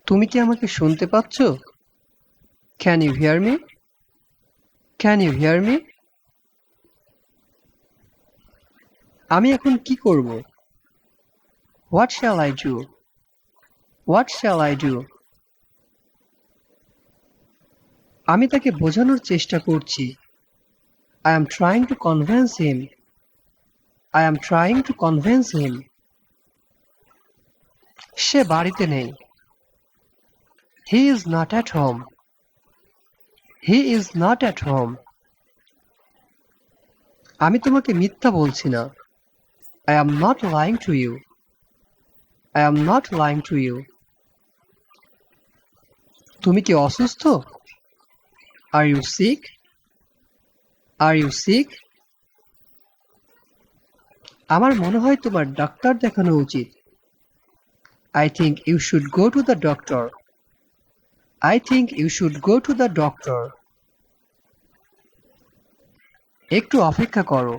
তুমি কি আমাকে শুনতে পাচ্ছ? Can you hear me? Can you hear me? আমি এখন কি করব? What shall I do? What shall I do? আমি তাকে বোঝানোর চেষ্টা করছি। I am trying to convince him. I am trying to convince him. সে বাড়িতে নেই। He is not at home. He is not at home. আমি তোমাকে মিথ্যা বলছি না। I am not lying to you. I am not lying to you. তুমি কি অসুস্থ? Are you sick? Are you sick? আমার মনে হয় তোমার ডাক্তার দেখানো উচিত। I think you should go to the doctor. I think you should go to the doctor. একটু অপেক্ষা করো।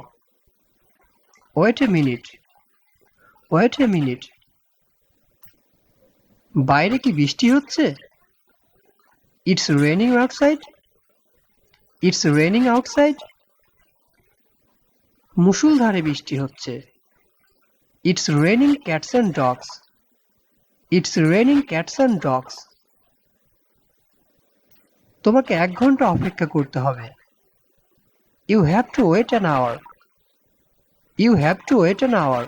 Wait a minute. Wait a minute. বাইরে কি বৃষ্টি হচ্ছে? It's raining outside. It's raining outside. মুষলধারে বৃষ্টি হচ্ছে। It's raining cats and dogs. It's raining cats and dogs. তোমাকে 1 ঘন্টা অপেক্ষা করতে হবে। You have to wait an hour. You have to wait an hour.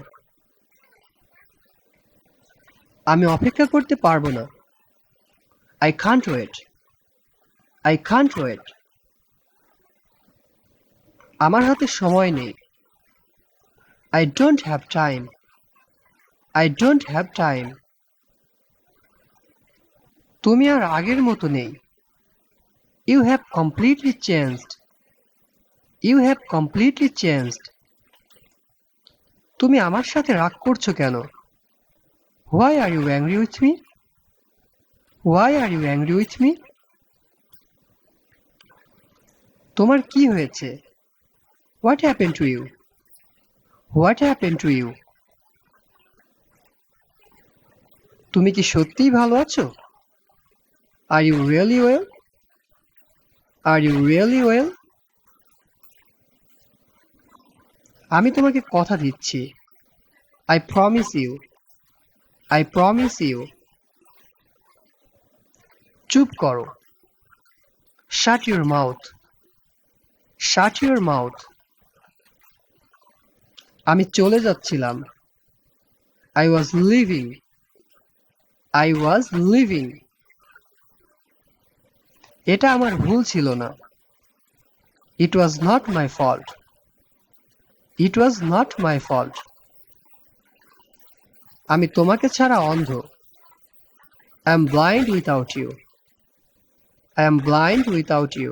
আমি অপেক্ষা করতে পারবো না। I can't wait. I can't wait. আমার হাতে সময় নেই। I don't have time. I don't have time. তুমি আর আগের মতো নেই। You have completely changed. You have completely changed. তুমি আমার সাথে রাগ করছো কেন? Why are you angry with me? Why are you angry with me? তোমার কি হয়েছে? What happened to you? What happened to you? তুমি কি সত্যিই ভালো আছো? Are you really well? Are you really well? আমি তোমাকে কথা দিচ্ছি। I promise you. I promise you. চুপ করো। Shut your mouth. Shut your mouth. আমি চলে যাচ্ছিলাম। I was leaving. I was leaving. এটা আমার ভুল ছিল না। It was not my fault. It was not my fault. আমি তোমাকে ছাড়া অন্ধ। I am blind without you. I am blind without you.